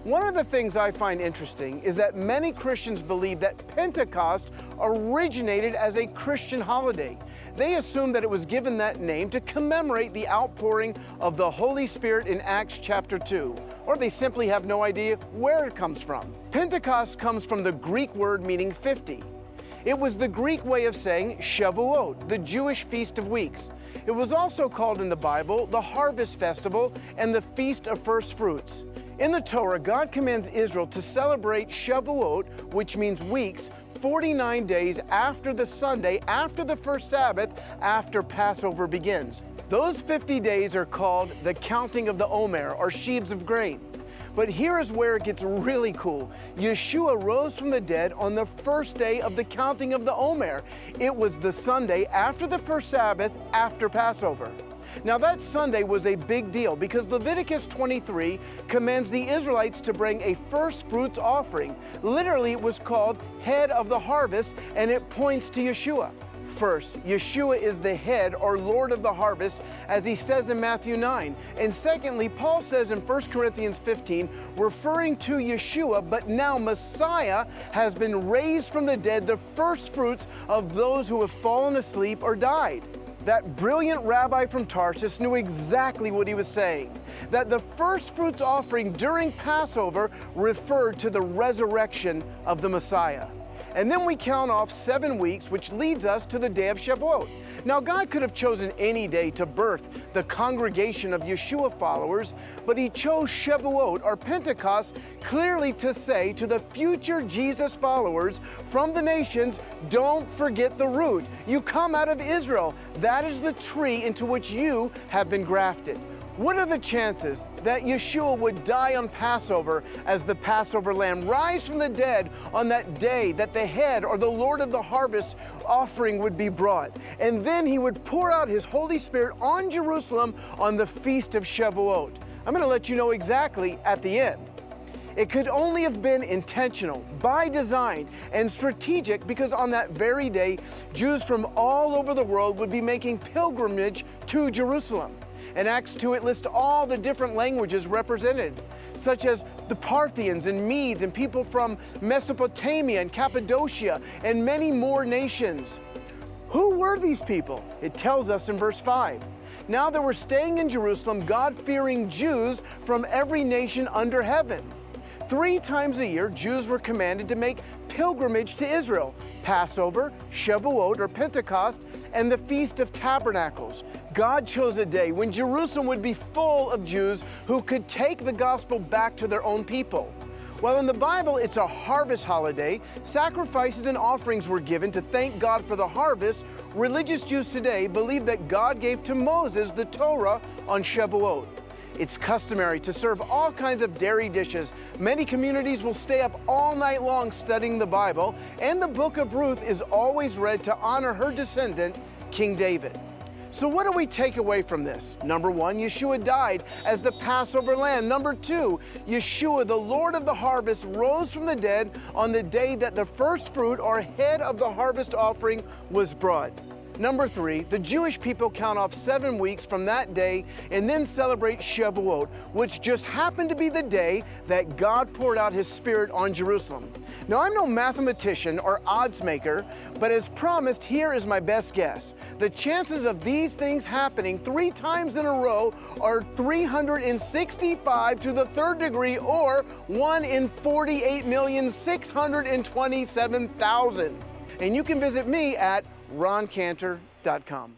One of the things I find interesting is that many Christians believe that Pentecost originated as a Christian holiday. They assume that it was given that name to commemorate the outpouring of the Holy Spirit in Acts chapter 2, or they simply have no idea where it comes from. Pentecost comes from the Greek word meaning 50. It was the Greek way of saying Shavuot, the Jewish Feast of Weeks. It was also called in the Bible the Harvest Festival and the Feast of First Fruits. In the Torah, God commands Israel to celebrate Shavuot, which means weeks, 49 days after the Sunday, after the first Sabbath, after Passover begins. Those 50 days are called the counting of the Omer, or sheaves of grain. But here is where it gets really cool. Yeshua rose from the dead on the first day of the counting of the Omer. It was the Sunday after the first Sabbath, after Passover. Now that Sunday was a big deal because Leviticus 23 commands the Israelites to bring a first fruits offering. Literally, it was called head of the harvest, and it points to Yeshua. First, Yeshua is the head or Lord of the harvest, as he says in Matthew 9. And secondly, Paul says in 1 Corinthians 15, referring to Yeshua, but now Messiah has been raised from the dead, the first fruits of those who have fallen asleep or died. That brilliant rabbi from Tarsus knew exactly what he was saying, that the first fruits offering during Passover referred to the resurrection of the Messiah. And then we count off 7 weeks, which leads us to the day of Shavuot. Now, God could have chosen any day to birth the congregation of Yeshua followers, but he chose Shavuot, or Pentecost, clearly to say to the future Jesus followers from the nations, don't forget the root. You come out of Israel. That is the tree into which you have been grafted. What are the chances that Yeshua would die on Passover as the Passover lamb, rise from the dead on that day that the head or the Lord of the harvest offering would be brought? And then he would pour out his Holy Spirit on Jerusalem on the Feast of Shavuot. I'm going to let you know exactly at the end. It could only have been intentional, by design, and strategic because on that very day, Jews from all over the world would be making pilgrimage to Jerusalem. In Acts 2, it lists all the different languages represented, such as the Parthians and Medes and people from Mesopotamia and Cappadocia and many more nations. Who were these people? It tells us in verse 5. Now there were staying in Jerusalem God-fearing Jews from every nation under heaven. 3 times a year, Jews were commanded to make pilgrimage to Israel: Passover, Shavuot or Pentecost, and the Feast of Tabernacles. God chose a day when Jerusalem would be full of Jews who could take the gospel back to their own people. While in the Bible it's a harvest holiday, sacrifices and offerings were given to thank God for the harvest, religious Jews today believe that God gave to Moses the Torah on Shavuot. It's customary to serve all kinds of dairy dishes. Many communities will stay up all night long studying the Bible, and the book of Ruth is always read to honor her descendant, King David. So what do we take away from this? Number 1, Yeshua died as the Passover lamb. Number 2, Yeshua, the Lord of the harvest, rose from the dead on the day that the first fruit or head of the harvest offering was brought. Number 3, the Jewish people count off 7 weeks from that day and then celebrate Shavuot, which just happened to be the day that God poured out his Spirit on Jerusalem. Now, I'm no mathematician or odds maker, but as promised, here is my best guess. The chances of these things happening 3 times in a row are 365 to the 3rd degree, or 1 in 48,627,000. And you can visit me at roncantor.com.